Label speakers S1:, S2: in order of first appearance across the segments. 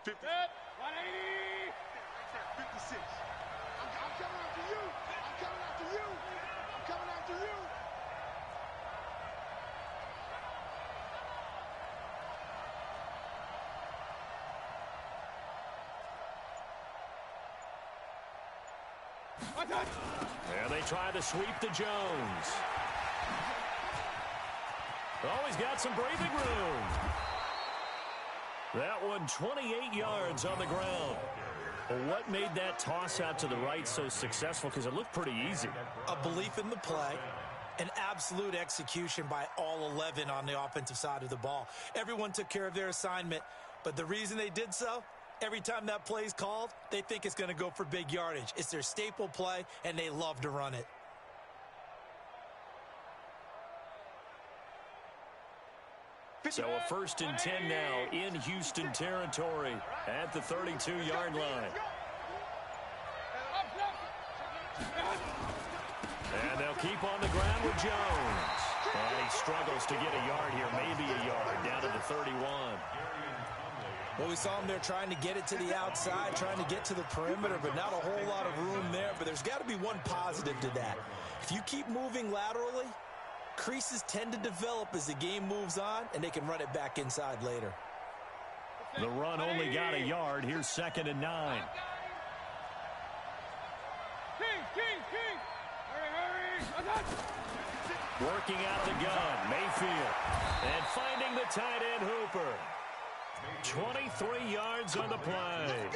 S1: 50. 180. 56. I'm coming after you. I'm coming after you. I'm coming after you.
S2: There they try to sweep to Jones. Oh, he's got some breathing room. That one 28 yards on the ground. Well, what made that toss out to the right so successful? Because it looked pretty easy.
S3: A belief in the play. An absolute execution by all 11 on the offensive side of the ball. Everyone took care of their assignment, but the reason they did so, every time that play is called, they think it's going to go for big yardage. It's their staple play, and they love to run it.
S2: So a 1st and 10 now in Houston territory at the 32-yard line. And they'll keep on the ground with Jones. And he struggles to get a yard here, maybe a yard, down to the 31.
S3: Well, we saw him there trying to get it to the outside, trying to get to the perimeter, but not a whole lot of room there. But there's got to be one positive to that. If you keep moving laterally, creases tend to develop as the game moves on, and they can run it back inside later.
S2: The run only got a yard. Here's 2nd and 9. Working out of the gun, Mayfield. And finding the tight end, Hooper. 23 yards on the play.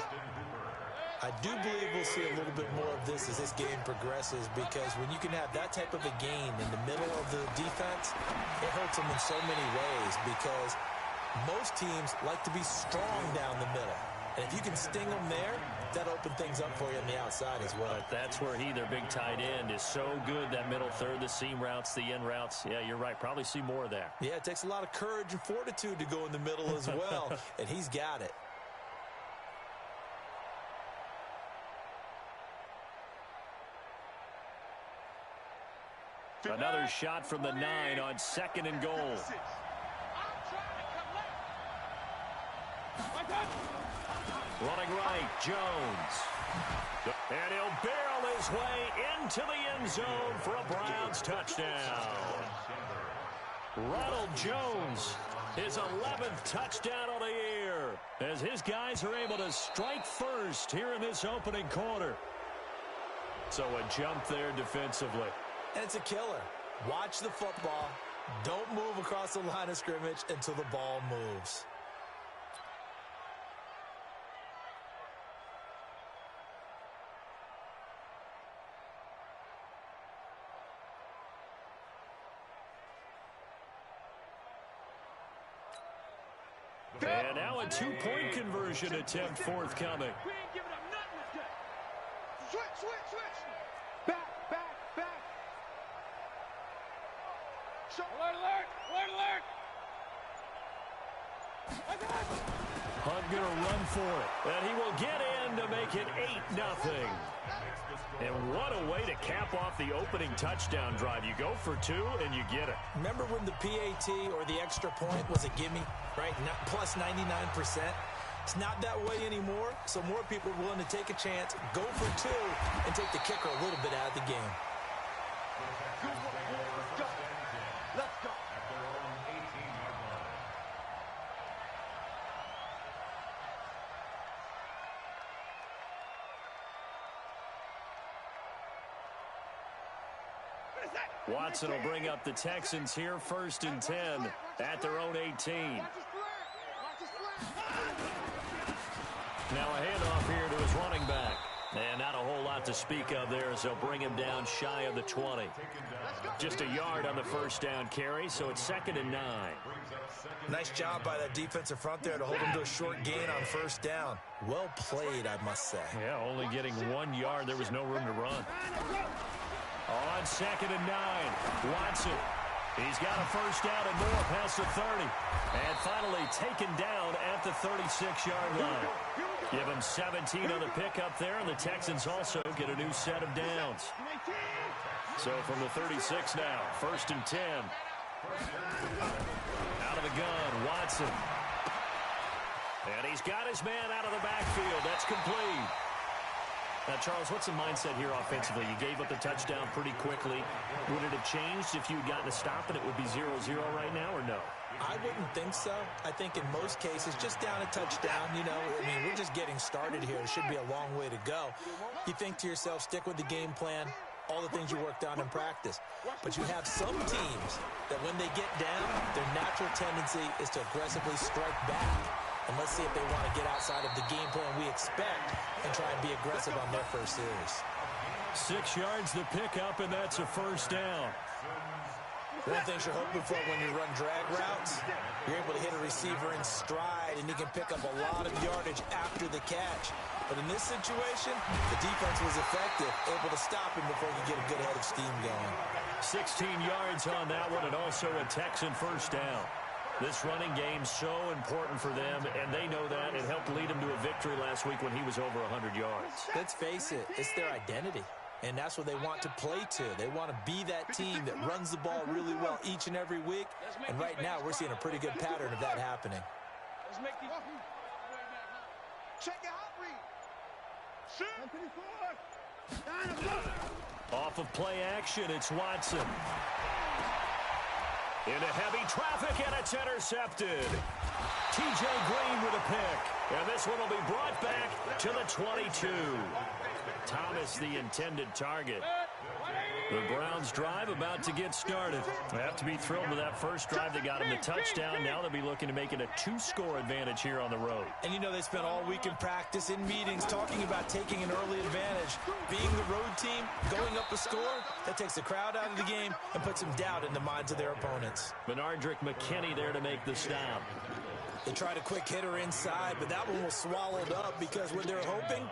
S3: I do believe we'll see a little bit more of this as this game progresses, because when you can have that type of a gain in the middle of the defense, it hurts them in so many ways, because most teams like to be strong down the middle. And if you can sting them there, that opens things up for you on the outside as well.
S2: But that's where he, their big tight end, is so good, that middle third, the seam routes, the end routes. Yeah, you're right. Probably see more of that.
S3: Yeah, it takes a lot of courage and fortitude to go in the middle as well, and he's got it.
S2: Another shot from the 9 on 2nd and goal. Running right, Jones. And he'll barrel his way into the end zone for a Browns touchdown. Ronald Jones, his 11th touchdown of the year, as his guys are able to strike first here in this opening quarter. So a jump there defensively.
S3: And it's a killer. Watch the football. Don't move across the line of scrimmage until the ball moves.
S2: And now a 2-point conversion attempt forthcoming.
S1: We ain't giving up nothing today. Switch. Back. Alert.
S2: Hunt going to run for it. And he will get in to make it 8-0. And what a way to cap off the opening touchdown drive. You go for 2 and you get it.
S3: Remember when the PAT or the extra point was a gimme, right? Plus 99%. It's not that way anymore, so more people are willing to take a chance, go for 2, and take the kicker a little bit out of the game.
S1: Let's go.
S2: Watson will bring up the Texans here, 1st and 10 at their own 18. Now a handoff here to his running back. And not a whole lot to speak of there as they'll bring him down shy of the 20. Just a yard on the 1st down carry, so it's 2nd and 9.
S3: Nice job by that defensive front there to hold him to a short gain on 1st down. Well played, I must say.
S2: Yeah, only getting 1 yard. There was no room to run. On 2nd and 9, Watson. He's got a 1st down and more past the 30. And finally taken down at the 36-yard line. Give him 17 on the pickup there, and the Texans also get a new set of downs. So from the 36 now, 1st and 10. Out of the gun, Watson. And he's got his man out of the backfield. That's complete. Now, Charles, what's the mindset here offensively? You gave up the touchdown pretty quickly. Would it have changed if you had gotten a stop and it would be 0-0 right now, or no?
S3: I wouldn't think so. I think in most cases, just down a touchdown, you know, I mean, we're just getting started here. It should be a long way to go. You think to yourself, stick with the game plan, all the things you worked on in practice. But you have some teams that when they get down, their natural tendency is to aggressively strike back. And let's see if they want to get outside of the game plan we expect and try and be aggressive on their first series.
S2: 6 yards the pickup, and that's a first down.
S3: One thing you're hoping for when you run drag routes, you're able to hit a receiver in stride, and he can pick up a lot of yardage after the catch. But in this situation, the defense was effective, able to stop him before he could get a good head of steam going.
S2: 16 yards on that one, and also a Texan first down. This running game so important for them, and they know that. It helped lead them to a victory last week when he was over 100 yards.
S3: Let's face it, it's their identity, and that's what they want to play to. They want to be that team that runs the ball really well each and every week, and right now we're seeing a pretty good pattern of that happening.
S1: Check out read.
S2: Off of play action, it's Watson. Into heavy traffic, and it's intercepted. T.J. Green with a pick. And this one will be brought back to the 22. Thomas, the intended target. The Browns drive about to get started. They have to be thrilled with that first drive. They got them the touchdown. Now they'll be looking to make it a 2-score advantage here on the road.
S3: And you know they spent all week in practice, in meetings, talking about taking an early advantage. Being the road team, going up a score, that takes the crowd out of the game and puts some doubt in the minds of their opponents.
S2: Bernardrick McKinney there to make the stop.
S3: They tried a quick hitter inside, but that one was swallowed up because what they're hoping,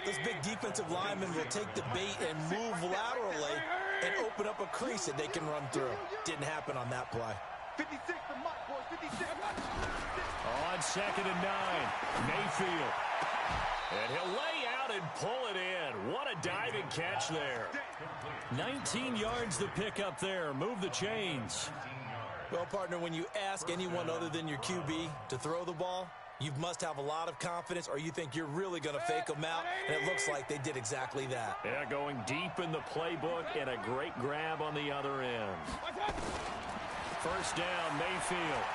S3: those big defensive linemen will take the bait and move laterally and open up a crease that they can run through. Didn't happen on that play.
S1: 56 to Mike, boys. 56.
S2: On 2nd and 9, Mayfield. And he'll lay out and pull it in. What a diving catch there. 19 yards the pickup there. Move the chains.
S3: Well, partner, when you ask anyone other than your QB to throw the ball, you must have a lot of confidence, or you think you're really going to fake them out, and it looks like they did exactly that.
S2: Yeah, going deep in the playbook, and a great grab on the other end. First down, Mayfield.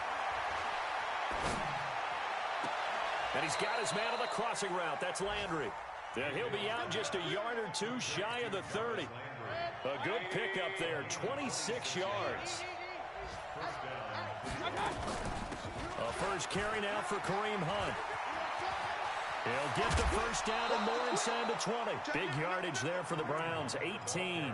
S2: And he's got his man on the crossing route. That's Landry. And he'll be out just a yard or two shy of the 30. A good pickup there, 26 yards. A first carry now for Kareem Hunt. He'll get the first down and more inside the 20. Big yardage there for the Browns, 18.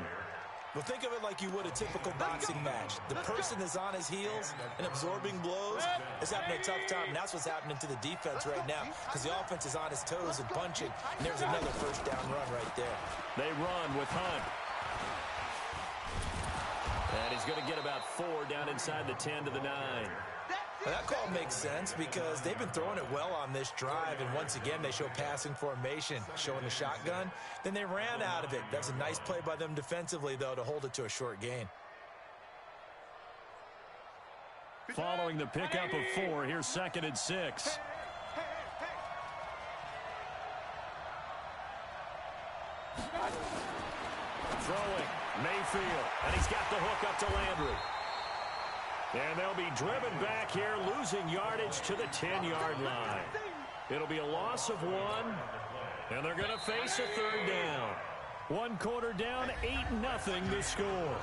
S3: Well, think of it like you would a typical boxing match. The person is on his heels and absorbing blows is having a tough time. And that's what's happening to the defense right now because the offense is on his toes and punching. And there's another first down run right there.
S2: They run with Hunt. And he's going to get about 4 down inside the 10 to the 9.
S3: Well, that call makes sense because they've been throwing it well on this drive, and once again they show passing formation, showing the shotgun. Then they ran out of it. That's a nice play by them defensively, though, to hold it to a short gain.
S2: Following the pickup of 4, here's 2nd and 6. Throwing, Mayfield, and he's got the hook up to Landry. And they'll be driven back here, losing yardage to the 10-yard line. It'll be a loss of 1, and they're going to face a 3rd down. 1 quarter down, 8-0 the score.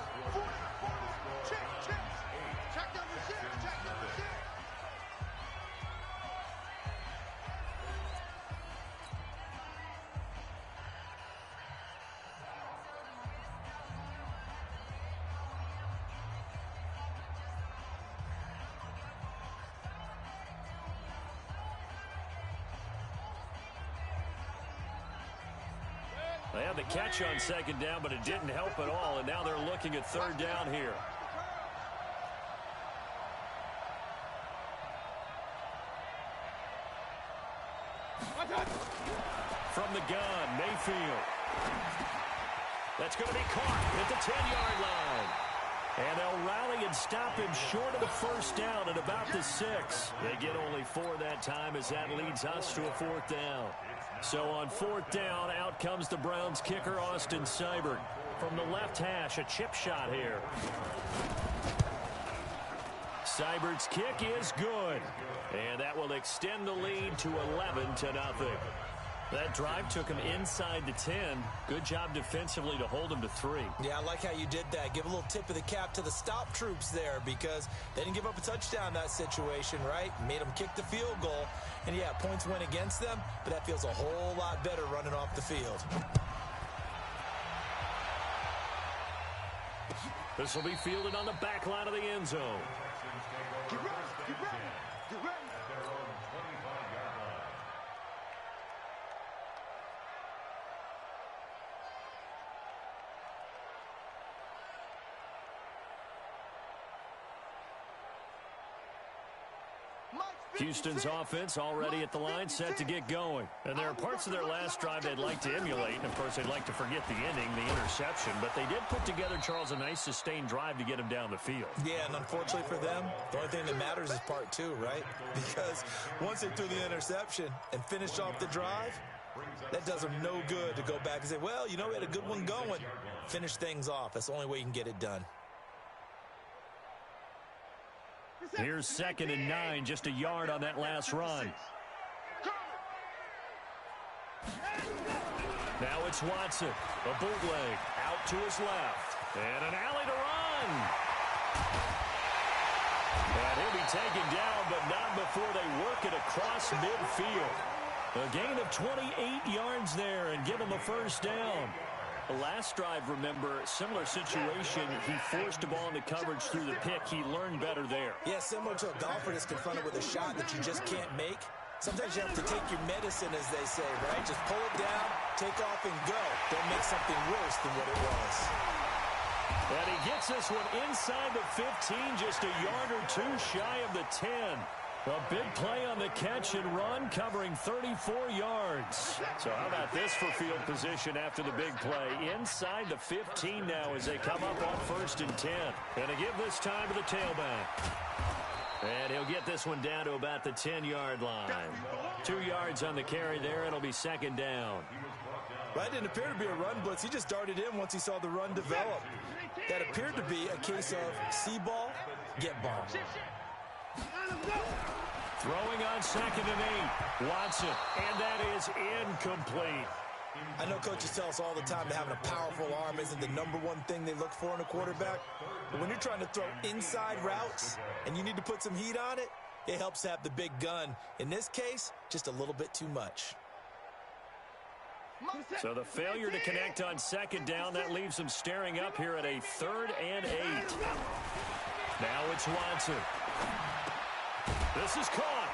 S2: They had the catch on 2nd down, but it didn't help at all, and now they're looking at 3rd down here. From the gun, Mayfield. That's going to be caught at the 10-yard line. And they'll rally and stop him short of the first down at about the 6. They get only 4 that time as that leads us to a 4th down. So on 4th down, out comes the Browns kicker, Austin Seibert. From the left hash, a chip shot here. Seibert's kick is good. And that will extend the lead to 11-0. That drive took him inside the 10. Good job defensively to hold him to 3.
S3: Yeah, I like how you did that. Give a little tip of the cap to the stop troops there because they didn't give up a touchdown in that situation, right? Made them kick the field goal. And, yeah, points went against them, but that feels a whole lot better running off the field.
S2: This will be fielded on the back line of the end zone.
S1: Get ready, get ready, get ready.
S2: Houston's offense already at the line, set to get going. And there are parts of their last drive they'd like to emulate. And, of course, they'd like to forget the ending, the interception. But they did put together, Charles, a nice sustained drive to get him down the field.
S3: Yeah, and unfortunately for them, the only thing that matters is part 2, right? Because once they threw the interception and finished off the drive, that does them no good to go back and say, well, you know, we had a good one going. Finish things off. That's the only way you can get it done.
S2: Here's 2nd and 9, just a yard on that last run. Now it's Watson, a bootleg, out to his left, and an alley to run. And he'll be taken down, but not before they work it across midfield. A gain of 28 yards there and give him a first down. The last drive, remember, similar situation. He forced the ball into coverage through the pick. He learned better there.
S3: Yeah, similar to a golfer that's confronted with a shot that you just can't make. Sometimes you have to take your medicine, as they say, right? Just pull it down, take off, and go. Don't make something worse than what it was.
S2: And he gets this one inside the 15, just a yard or 2 shy of the 10. A big play on the catch and run, covering 34 yards. So how about this for field position after the big play? Inside the 15 now as they come up on 1st and 10. And to give this time to the tailback. And he'll get this one down to about the 10-yard line. 2 yards on the carry there. It'll be 2nd down.
S3: Well, that didn't appear to be a run blitz. He just darted in once he saw the run develop. That appeared to be a case of see ball, get ball.
S2: Throwing on 2nd and 8. Watson, and that is incomplete.
S3: I know coaches tell us all the time that having a powerful arm isn't the #1 thing they look for in a quarterback. But when you're trying to throw inside routes and you need to put some heat on it, it helps to have the big gun. In this case, just a little bit too much.
S2: So the failure to connect on 2nd down, that leaves them staring up here at a 3rd and 8. Now it's Watson. This is caught.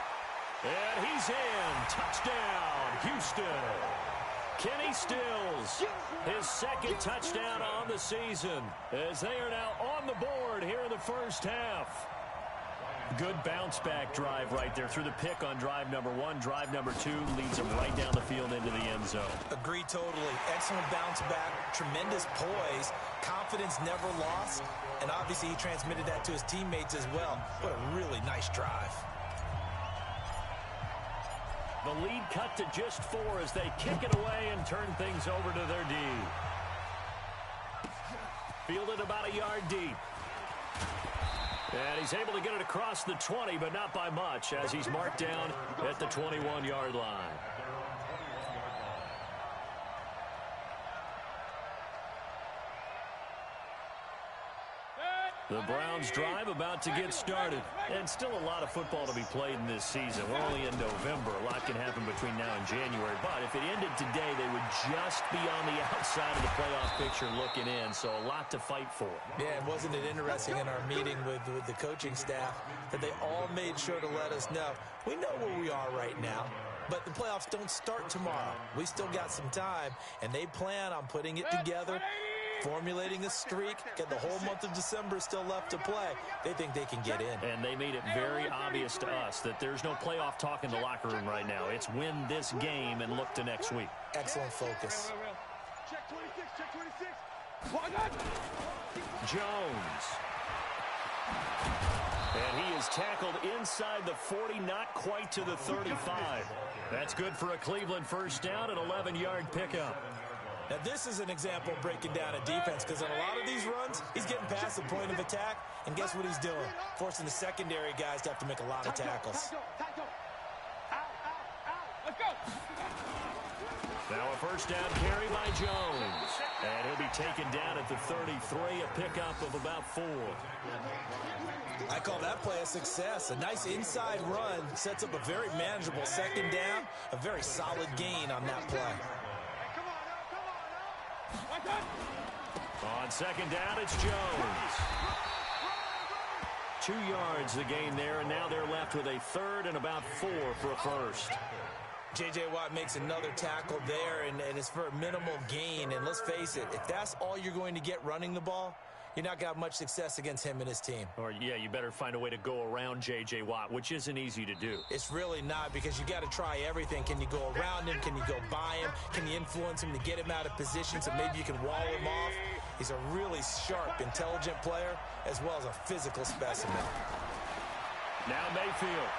S2: And he's in. Touchdown, Houston. Kenny Stills, his 2nd touchdown on the season, as they are now on the board here in the first half. Good bounce-back drive right there through the pick on drive number 1. Drive number 2 leads them right down the field into the end zone.
S3: Agree totally. Excellent bounce-back, tremendous poise, confidence never lost, and obviously he transmitted that to his teammates as well. What a really nice drive.
S2: The lead cut to just 4 as they kick it away and turn things over to their D. Fielded about a yard deep. And he's able to get it across the 20, but not by much, as he's marked down at the 21-yard line. The Browns drive about to get started. And still a lot of football to be played in this season. We're only in November. A lot can happen between now and January. But if it ended today, they would just be on the outside of the playoff picture looking in. So a lot to fight for.
S3: Yeah, and wasn't it interesting in our meeting with the coaching staff that they all made sure to let us know, we know where we are right now, but the playoffs don't start tomorrow. We still got some time, and they plan on putting it together, formulating a streak, get the whole month of December still left to play. They think they can get in.
S2: And they made it very obvious to us that there's no playoff talk in the locker room right now. It's win this game and look to next week.
S3: Excellent focus.
S1: Check 26, check 26.
S2: Jones. And he is tackled inside the 40, not quite to the 35. That's good for a Cleveland first down, an 11-yard pickup.
S3: Now, this is an example of breaking down a defense, because in a lot of these runs, he's getting past the point of attack, and guess what he's doing? Forcing the secondary guys to have to make a lot of tackles.
S2: Now a first down carry by Jones. And he'll be taken down at the 33, a pickup of about 4.
S3: I call that play a success. A nice inside run sets up a very manageable second down, a very solid gain on that play.
S2: On second down, it's Jones. 2 yards the gain there, and now they're left with a third and about 4 for a first.
S3: J.J. Watt makes another tackle there, and it's for a minimal gain. And let's face it, if that's all you're going to get running the ball, you're not going to have much success against him and his team.
S2: Or, yeah, you better find a way to go around J.J. Watt, which isn't easy to do.
S3: It's really not, because you got to try everything. Can you go around him? Can you go by him? Can you influence him to get him out of position so maybe you can wall him off? He's a really sharp, intelligent player, as well as a physical specimen.
S2: Now Mayfield.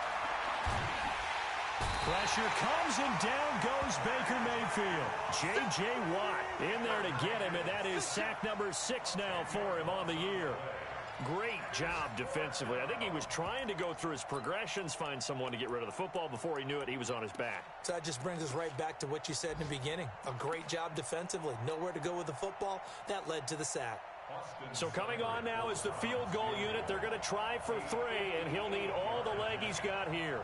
S2: Pressure comes, and down goes Baker Mayfield. J.J. Watt in there to get him, and that is sack number 6 now for him on the year. Great job defensively. I think he was trying to go through his progressions, find someone to get rid of the football. Before he knew it, he was on his back.
S3: So that just brings us right back to what you said in the beginning. A great job defensively. Nowhere to go with the football. That led to the sack.
S2: So coming on now is the field goal unit. They're going to try for 3, and he'll need all the leg he's got here.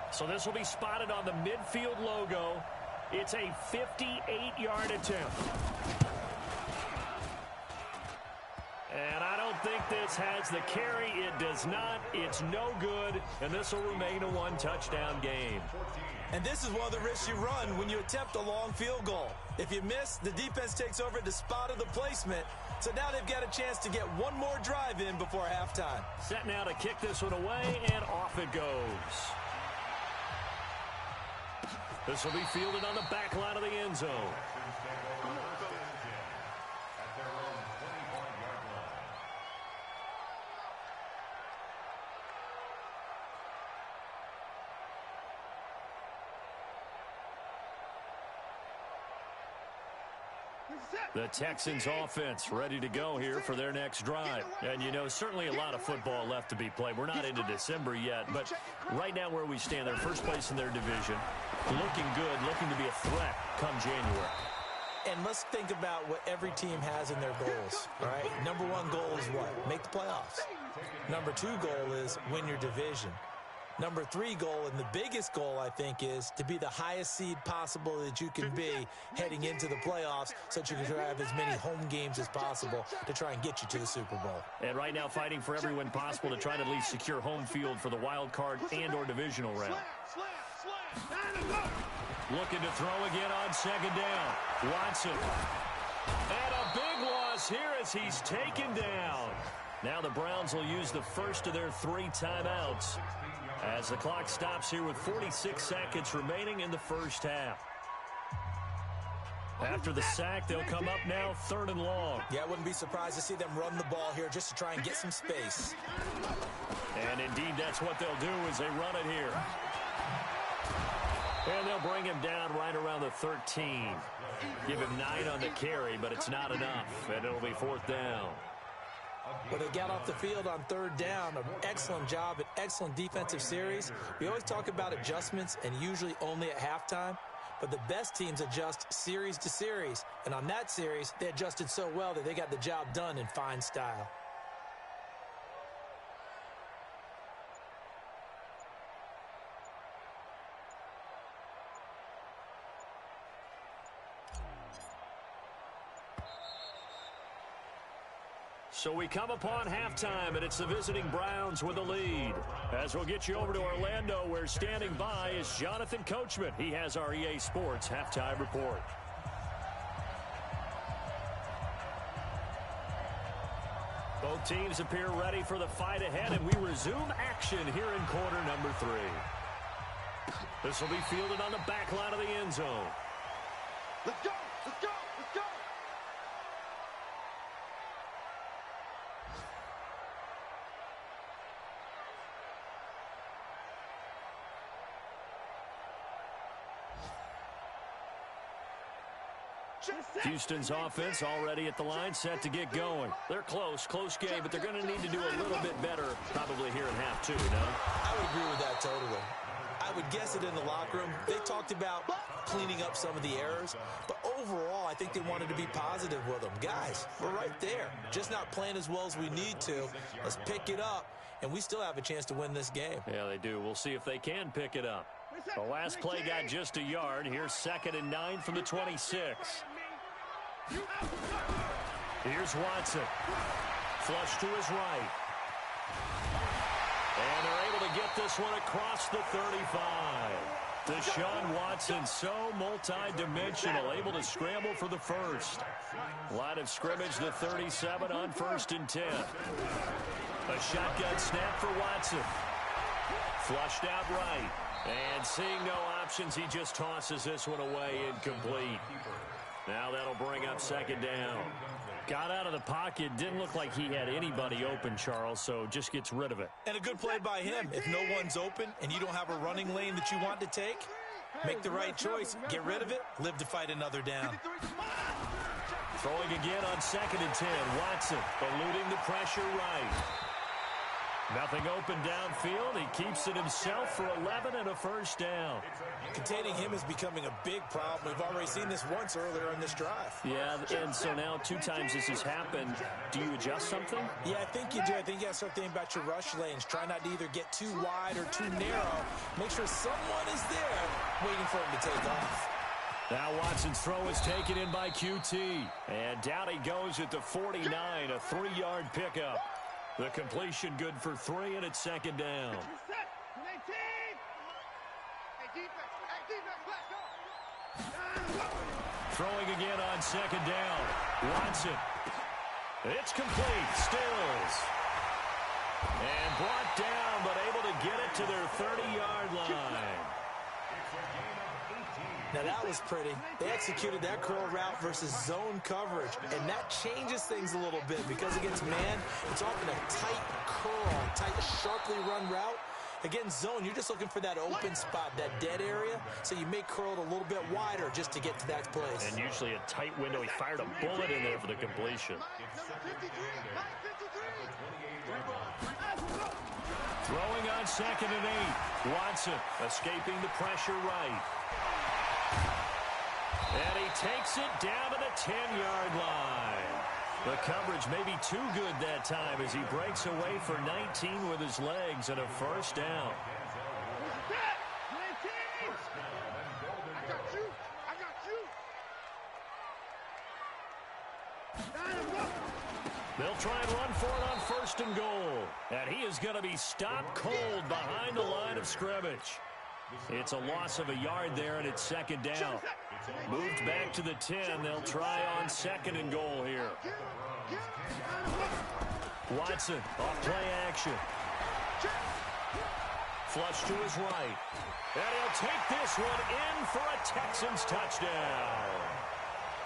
S2: So this will be spotted on the midfield logo. It's a 58-yard attempt. And I don't think this has the carry. It does not. It's no good. And this will remain a 1-touchdown game.
S3: And this is one of the risks you run when you attempt a long field goal. If you miss, the defense takes over the spot of the placement. So now they've got a chance to get one more drive in before halftime.
S2: Set now to kick this one away, and off it goes. This will be fielded on the back line of the end zone. The Texans offense ready to go here for their next drive. And, you know, certainly a lot of football left to be played. We're not into December yet, but right now where we stand, they're first place in their division. Looking good, looking to be a threat come January.
S3: And let's think about what every team has in their goals, all right? Number 1 goal is what? Make the playoffs. Number 2 goal is win your division. Number 3 goal, and the biggest goal, I think, is to be the highest seed possible that you can be heading into the playoffs so that you can have as many home games as possible to try and get you to the Super Bowl.
S2: And right now fighting for every win possible to try to at least secure home field for the wild card and or divisional round. Looking to throw again on second down. Watson. And a big loss here as he's taken down. Now the Browns will use the first of their 3 timeouts as the clock stops here with 46 seconds remaining in the first half. After the sack, they'll come up now 3rd and long.
S3: Yeah, I wouldn't be surprised to see them run the ball here just to try and get some space.
S2: And indeed, that's what they'll do as they run it here. And they'll bring him down right around the 13. Give him 9 on the carry, but it's not enough, and it'll be 4th down.
S3: Well, they got off the field on 3rd down. An excellent job, an excellent defensive series. We always talk about adjustments, and usually only at halftime. But the best teams adjust series to series. And on that series, they adjusted so well that they got the job done in fine style.
S2: So we come upon halftime, and it's the visiting Browns with the lead. As we'll get you over to Orlando, where standing by is Jonathan Coachman. He has our EA Sports halftime report. Both teams appear ready for the fight ahead, and we resume action here in quarter number 3. This will be fielded on the back line of the end zone.
S1: Let's go! Let's go! Let's go!
S2: Houston's offense already at the line, set to get going. They're close game, but they're going to need to do a little bit better probably here in half two, no?
S3: I would agree with that totally. I would guess it in the locker room. They talked about cleaning up some of the errors, but overall, I think they wanted to be positive with them. Guys, we're right there. Just not playing as well as we need to. Let's pick it up, and we still have a chance to win this game.
S2: Yeah, they do. We'll see if they can pick it up. The last play got just a yard. Here's 2nd and 9 from the 26. Here's Watson. Flush to his right. And they're able to get this one across the 35. Deshaun Watson, so multi-dimensional, able to scramble for the first. Line of scrimmage, the 37 on 1st and 10. A shotgun snap for Watson. Flushed out right. And seeing no options, he just tosses this one away incomplete. Now that'll bring up 2nd down. Got out of the pocket. Didn't look like he had anybody open, Charles, so just gets rid of it.
S3: And a good play by him. If no one's open and you don't have a running lane that you want to take, make the right choice. Get rid of it. Live to fight another down.
S2: Throwing again on 2nd and 10. Watson eluding the pressure right. Nothing open downfield. He keeps it himself for 11 and a first down.
S3: Containing him is becoming a big problem. We've already seen this once earlier in this drive.
S2: Yeah, and so now 2 times this has happened. Do you adjust something?
S3: Yeah, I think you do. I think you got to start thinking about your rush lanes. Try not to either get too wide or too narrow. Make sure someone is there waiting for him to take off.
S2: Now Watson's throw is taken in by QT. And down he goes at the 49, a 3-yard pickup. The completion good for 3, and it's 2nd down. Throwing again on 2nd down. Watson. It's complete. Stills. And brought down, but able to get it to their 30-yard line.
S3: Now that was pretty. They executed that curl route versus zone coverage, and that changes things a little bit because against man, it's often a tight curl, tight, sharply run route. Against zone, you're just looking for that open spot, that dead area, so you may curl it a little bit wider just to get to that place.
S2: And usually a tight window. He fired a bullet in there for the completion. Throwing on 2nd and 8. Watson escaping the pressure right. And he takes it down to the 10-yard line. The coverage may be too good that time as he breaks away for 19 with his legs and a first down. They'll try and run for it on 1st and goal. And he is going to be stopped cold behind the line of scrimmage. It's a loss of a yard there, and it's 2nd down. Moved back to the 10. They'll try on 2nd and goal here. Watson off play action. Flush to his right. And he'll take this one in for a Texans touchdown.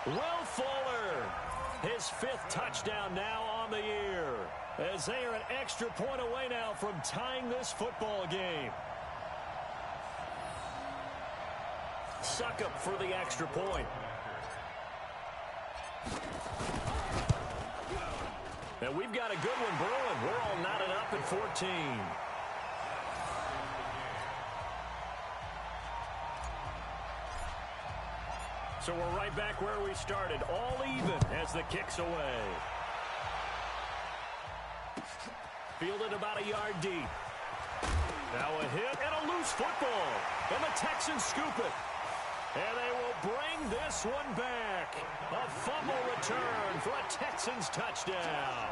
S2: Will Fuller, his 5th touchdown now on the year, as they are an extra point away now from tying this football game. Succop for the extra point. And we've got a good one brewing. We're all knotted up at 14. So we're right back where we started, all even as the kick's away. Fielded about a yard deep. Now a hit and a loose football. And the Texans scoop it. And they will bring this one back. A fumble return for a Texans touchdown.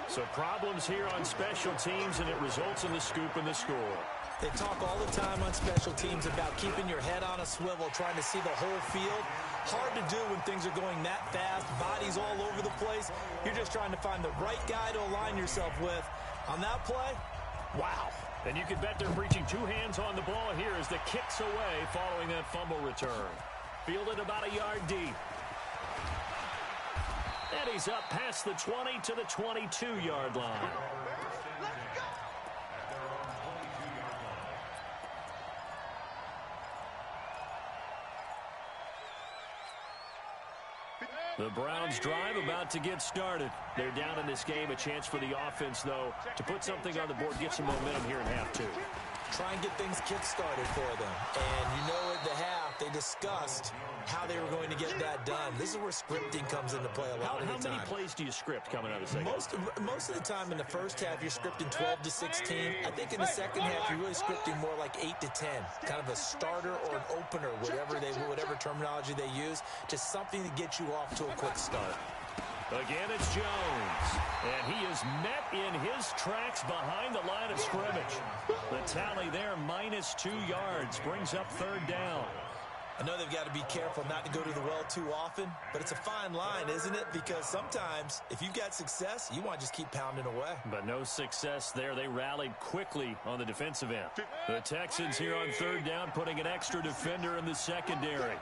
S2: So problems here on special teams, and it results in the scoop and the score.
S3: They talk all the time on special teams about keeping your head on a swivel, trying to see the whole field. Hard to do when things are going that fast, bodies all over the place. You're just trying to find the right guy to align yourself with. On that play, wow.
S2: And you can bet they're preaching 2 hands on the ball here as the kick's away following that fumble return. Fielded about a yard deep. And he's up past the 20 to the 22-yard line. The Browns drive about to get started. They're down in this game. A chance for the offense, though, to put something on the board, get some momentum here in half two.
S3: Try and get things kick-started for them. And you know at the half, they discussed how they were going to get that done. This is where scripting comes into play a lot of the time.
S2: How many plays do you script coming out of the second?
S3: Most of the time in the first half, you're scripting 12 to 16. I think in the second half, you're really scripting more like 8 to 10. Kind of a starter or an opener, whatever terminology they use. Just something to get you off to a quick start.
S2: Again, it's Jones, and he is met in his tracks behind the line of scrimmage. The tally there, -2 yards, brings up third down.
S3: I know they've got to be careful not to go to the well too often, but it's a fine line, isn't it? Because sometimes, if you've got success, you want to just keep pounding away.
S2: But no success there. They rallied quickly on the defensive end. The Texans here on third down, putting an extra defender in the secondary.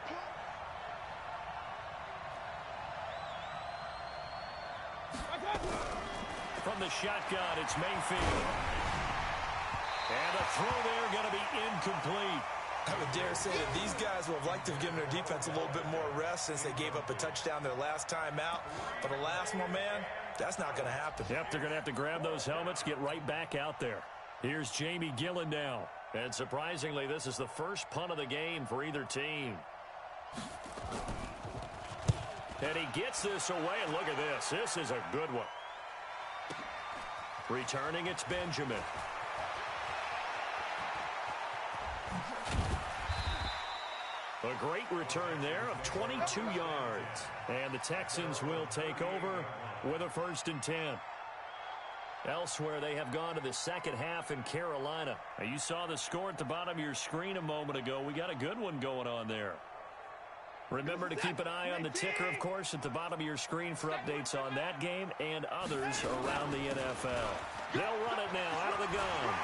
S2: From the shotgun, it's Mayfield. And the throw there going to be incomplete.
S3: I would dare say that these guys would have liked to have given their defense a little bit more rest since they gave up a touchdown their last time out. But alas, my man, that's not going to happen.
S2: Yep, they're going to have to grab those helmets, get right back out there. Here's Jamie Gillen now. And surprisingly, this is the first punt of the game for either team. And he gets this away, and look at this. This is a good one. Returning, it's Benjamin. A great return there of 22 yards. And the Texans will take over with a 1st and 10. Elsewhere, they have gone to the second half in Carolina. Now, you saw the score at the bottom of your screen a moment ago. We got a good one going on there. Remember to keep an eye on the ticker, of course, at the bottom of your screen for updates on that game and others around the NFL. They'll run it now out of the gun.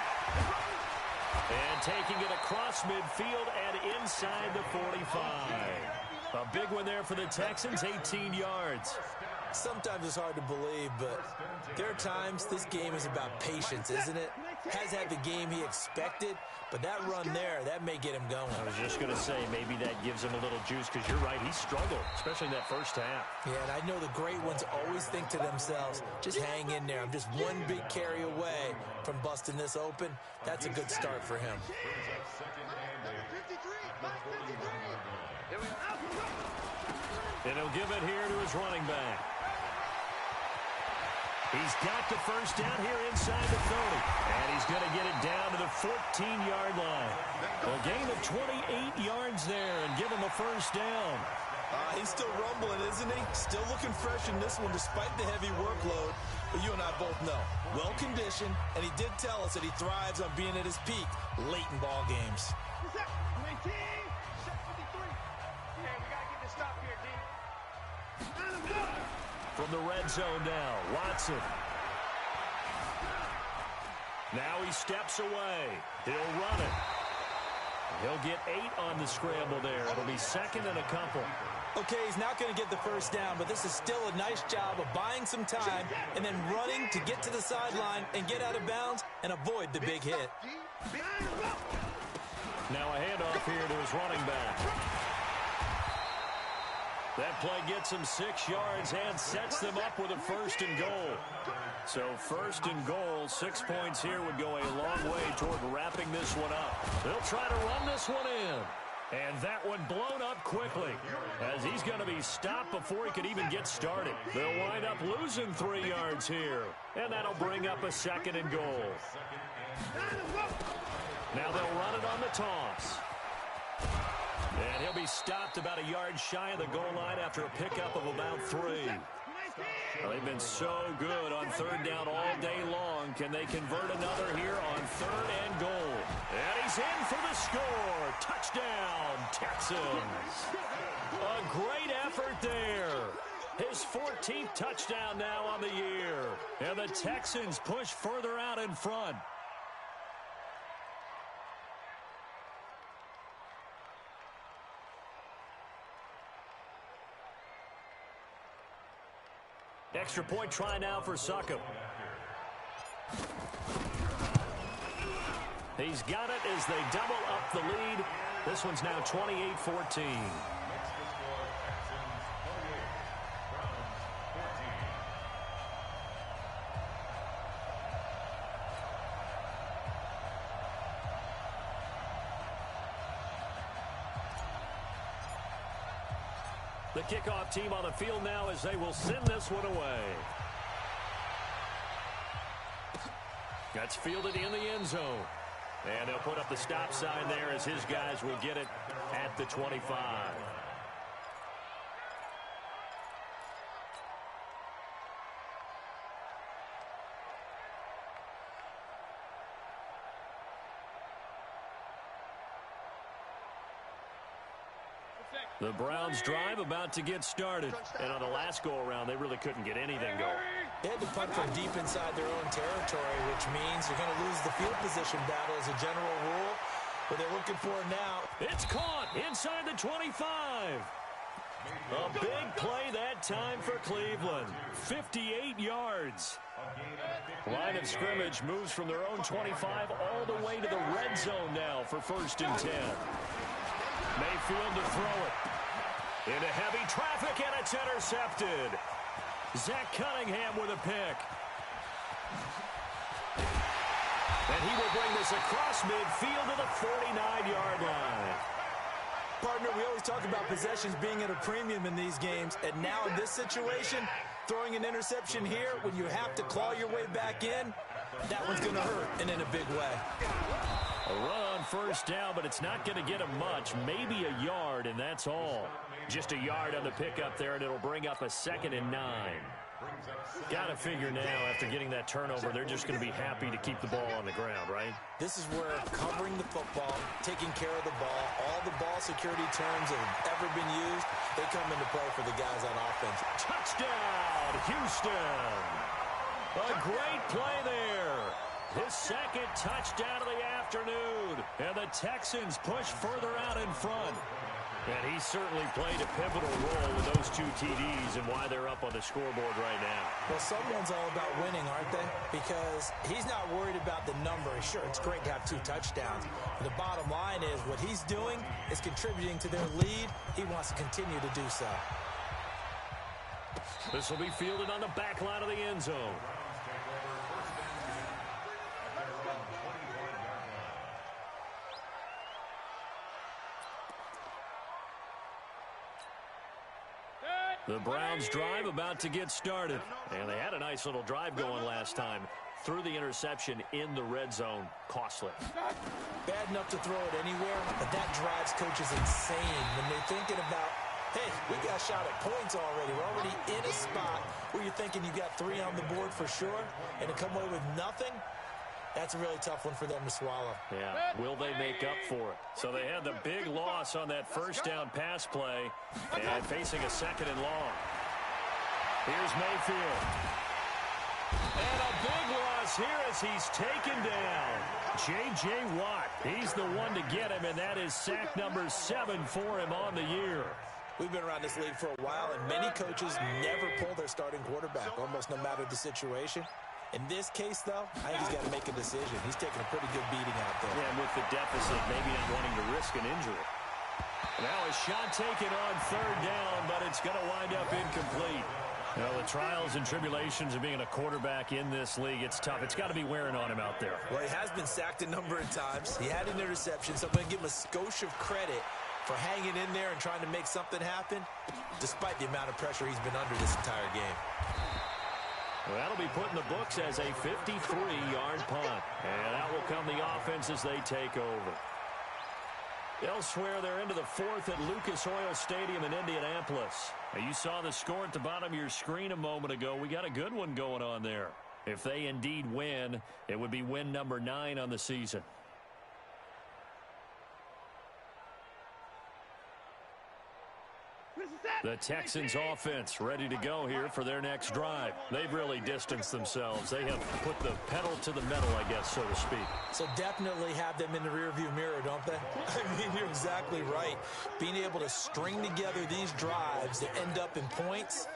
S2: And taking it across midfield and inside the 45. A big one there for the Texans, 18 yards.
S3: Sometimes it's hard to believe, but there are times this game is about patience, isn't it? Has had the game he expected, but that run there, that may get him going.
S2: I was just going to say, maybe that gives him a little juice, because you're right, he struggled, especially in that first half.
S3: Yeah, and I know the great ones always think to themselves, just hang in there. I'm just one big carry away from busting this open. That's a good start for him.
S2: And he'll give it here to his running back. He's got the first down here inside the 30. And he's going to get it down to the 14-yard line. A gain of 28 yards there and give him a first down.
S3: He's still rumbling, isn't he? Still looking fresh in this one despite the heavy workload. But you and I both know, well-conditioned, and he did tell us that he thrives on being at his peak late in ball games.
S2: From the red zone now, Watson. Now he steps away. He'll run it. He'll get 8 on the scramble there. It'll be second and a couple.
S3: Okay, he's not going to get the first down, but this is still a nice job of buying some time and then running to get to the sideline and get out of bounds and avoid the big hit.
S2: Now a handoff here to his running back. That play gets him 6 yards and sets them up with a 1st and goal. So 1st and goal, 6 points here would go a long way toward wrapping this one up. They'll try to run this one in. And that one blown up quickly as he's going to be stopped before he could even get started. They'll wind up losing 3 yards here. And that'll bring up a 2nd and goal. Now they'll run it on the toss. And he'll be stopped about a yard shy of the goal line after a pickup of about 3. Well, they've been so good on third down all day long. Can they convert another here on 3rd and goal? And he's in for the score. Touchdown, Texans. A great effort there. His 14th touchdown now on the year. And the Texans push further out in front. Extra point try now for Succop. He's got it as they double up the lead. This one's now 28-14. The kickoff team on the field now as they will send this one away. That's fielded in the end zone. And they'll put up the stop sign there as his guys will get it at the 25. The Browns drive about to get started. And on the last go-around, they really couldn't get anything going.
S3: They had to punt from deep inside their own territory, which means you're going to lose the field position battle as a general rule. What they're looking for now.
S2: It's caught inside the 25. A big play that time for Cleveland. 58 yards. Line of scrimmage moves from their own 25 all the way to the red zone now for 1st and 10. Mayfield to throw it. Into heavy traffic, and it's intercepted. Zach Cunningham with a pick. And he will bring this across midfield to the 49-yard line.
S3: Partner, we always talk about possessions being at a premium in these games, and now in this situation, throwing an interception here when you have to claw your way back in, that one's going to hurt, and in a big way.
S2: A run, 1st down, but it's not going to get him much. Maybe a yard, and that's all. Just a yard on the pickup there, and it'll bring up a 2nd and 9. Got to figure now, after getting that turnover, they're just going to be happy to keep the ball on the ground, right?
S3: This is where covering the football, taking care of the ball, all the ball security terms that have ever been used, they come into play for the guys on offense.
S2: Touchdown, Houston! A great play there. His 2nd touchdown of the afternoon. And the Texans push further out in front. And he certainly played a pivotal role with those 2 TDs and why they're up on the scoreboard right now.
S3: Well, someone's all about winning, aren't they? Because he's not worried about the number. Sure, it's great to have 2 touchdowns. But the bottom line is what he's doing is contributing to their lead. He wants to continue to do so.
S2: This will be fielded on the back line of the end zone. The Browns drive about to get started. And they had a nice little drive going last time. Threw the interception in the red zone. Costly.
S3: Bad enough to throw it anywhere, but that drives coaches insane when they're thinking about, hey, we got shot at points already. We're already in a spot where you're thinking you got 3 on the board for sure, and to come away with nothing, that's a really tough one for them to swallow.
S2: Yeah, will they make up for it? So they had the big loss on that 1st down pass play and facing a 2nd and long. Here's Mayfield. And a big loss here as he's taken down. J.J. Watt, he's the one to get him, and that is sack number 7 for him on the year.
S3: We've been around this league for a while, and many coaches never pull their starting quarterback, almost no matter the situation. In this case, though, I think he's got to make a decision. He's taking a pretty good beating out there.
S2: Yeah, and with the deficit, maybe not wanting to risk an injury. Now a shot taken on 3rd down, but it's going to wind up incomplete. You know, the trials and tribulations of being a quarterback in this league, it's tough. It's got to be wearing on him out there.
S3: Well, he has been sacked a number of times. He had an interception, so I'm going to give him a skosh of credit for hanging in there and trying to make something happen, despite the amount of pressure he's been under this entire game.
S2: Well, that'll be put in the books as a 53-yard punt. And out will come the offense as they take over. Elsewhere, they're into the 4th at Lucas Oil Stadium in Indianapolis. Now, you saw the score at the bottom of your screen a moment ago. We got a good one going on there. If they indeed win, it would be win number 9 on the season. The Texans offense ready to go here for their next drive. They've really distanced themselves. They have put the pedal to the metal, I guess, so to speak.
S3: So definitely have them in the rearview mirror, don't they? I mean, you're exactly right. Being able to string together these drives that end up in points,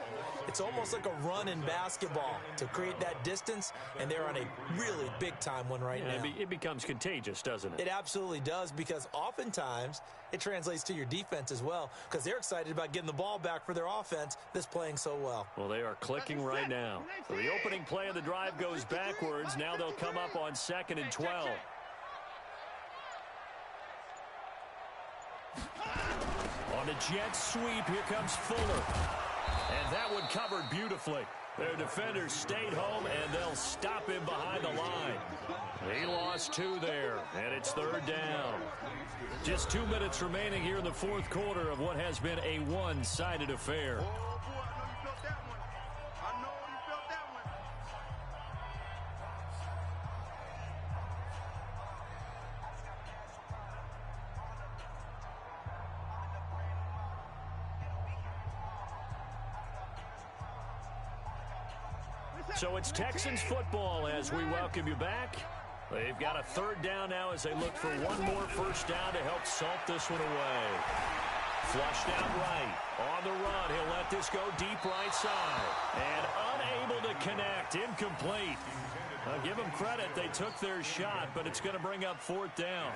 S3: it's almost like a run in basketball to create that distance, and they're on a really big-time one right now.
S2: It becomes contagious, doesn't it?
S3: It absolutely does, because oftentimes it translates to your defense as well, because they're excited about getting the ball back for their offense that's playing so well.
S2: Well, they are clicking right now. So the opening play of the drive goes backwards. Now they'll come up on 2nd and 12. On the Jets sweep. Here comes Fuller. And that one covered beautifully. Their defenders stayed home, and they'll stop him behind the line. He lost 2 there, and it's 3rd down. Just 2 minutes remaining here in the 4th quarter of what has been a one-sided affair. So it's Texans football as we welcome you back. They've got a 3rd down now as they look for one more first down to help salt this one away. Flushed out right. On the run, he'll let this go deep right side. And unable to connect. Incomplete. I'll give them credit. They took their shot, but it's going to bring up 4th down.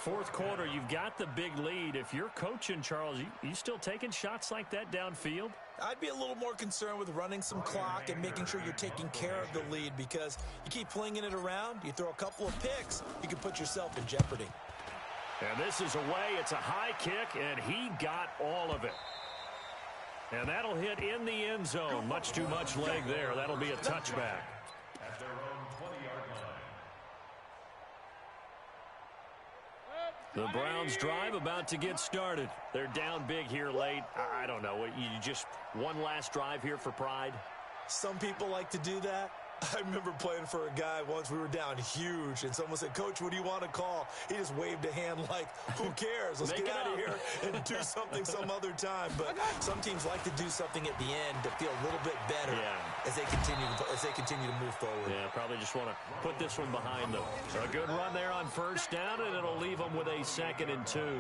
S2: 4th quarter, you've got the big lead. If you're coaching, Charles, you still taking shots like that downfield?
S3: I'd be a little more concerned with running some clock and making sure you're taking care of the lead, because you keep flinging it around, you throw a couple of picks, you can put yourself in jeopardy.
S2: And this is away. It's a high kick, and he got all of it. And that'll hit in the end zone. Much too much leg there. That'll be a touchback.
S4: At their own 20-yard line.
S2: The Browns drive about to get started. They're down big here late. I don't know. You just one last drive here for pride?
S3: Some people like to do that. I remember playing for a guy once. We were down huge, and someone said, "Coach, what do you want to call?" He just waved a hand like, "Who cares? Let's get out of here and do something some other time." But some teams like to do something at the end to feel a little bit better as they continue to move forward.
S2: Yeah, probably just want to put this one behind them. So a good run there on first down, and it'll leave them with a 2nd and 2.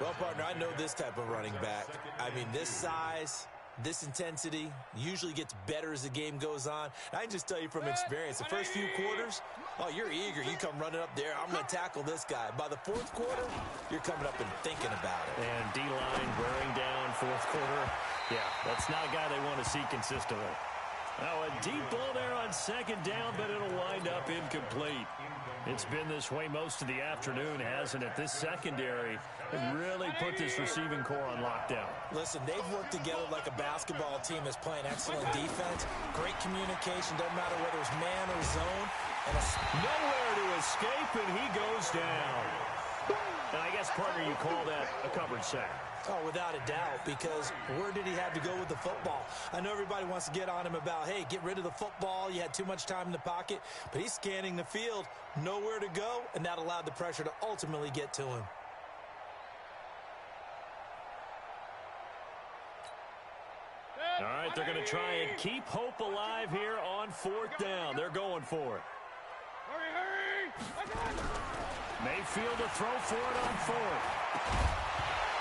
S3: Well, partner, I know this type of running back. I mean, this size, this intensity usually gets better as the game goes on. I can just tell you from experience, the first few quarters, oh, you're eager. You come running up there. I'm going to tackle this guy. By the 4th quarter, you're coming up and thinking about it.
S2: And D-line wearing down 4th quarter. Yeah, that's not a guy they want to see consistently. Now, a deep ball there on 2nd down, but it'll wind up incomplete. It's been this way most of the afternoon, hasn't it? This secondary really put this receiving core on lockdown.
S3: Listen, they've worked together like a basketball team that's playing excellent defense. Great communication, doesn't matter whether it's man or zone. And
S2: nowhere to escape, and he goes down. And I guess, partner, you call that a covered sack.
S3: Oh, without a doubt, because where did he have to go with the football? I know everybody wants to get on him about, hey, get rid of the football. You had too much time in the pocket. But he's scanning the field, nowhere to go, and that allowed the pressure to ultimately get to him.
S2: All right, they're going to try and keep hope alive here on 4th down. They're going for it. Mayfield to throw for it on 4th.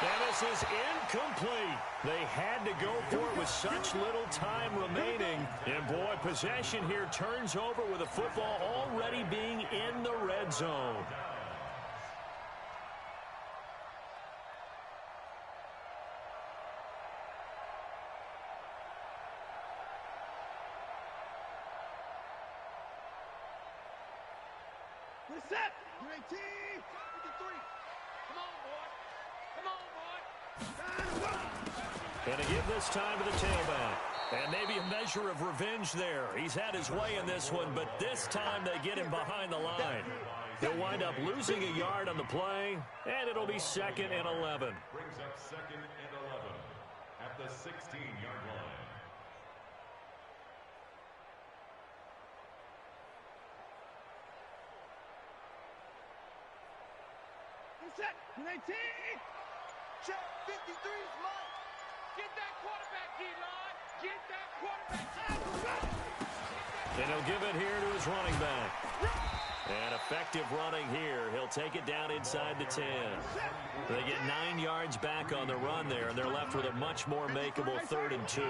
S2: And this is incomplete. They had to go for it with such little time remaining. And, boy, possession here turns over with the football already being in the red zone.
S1: Set. You're 18. 53. Come on, boy. Come on, boy.
S2: And to give this time to the tailback. And maybe a measure of revenge there. He's had his way in this one, but this time they get him behind the line. He'll wind up losing a yard on the play, and it'll be 2nd and 11.
S4: Brings up 2nd and 11 at the 16-yard line.
S1: Set. 19. Check. 53 is mine. Get that quarterback, D-line. Get that quarterback.
S2: And he'll give it here to his running back. And effective running here. He'll take it down inside the 10. They get 9 yards back on the run there, and they're left with a much more makeable 3rd and 2.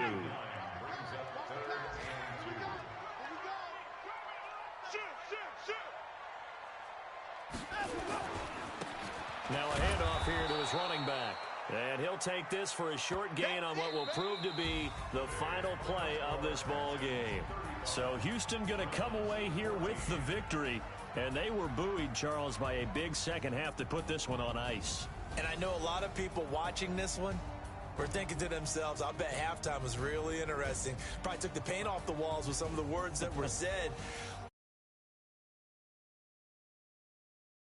S2: Now a handoff here to his running back. And he'll take this for a short gain on what will prove to be the final play of this ball game. So Houston going to come away here with the victory. And they were buoyed, Charles, by a big second half to put this one on ice.
S3: And I know a lot of people watching this one were thinking to themselves, I bet halftime was really interesting. Probably took the paint off the walls with some of the words that were said.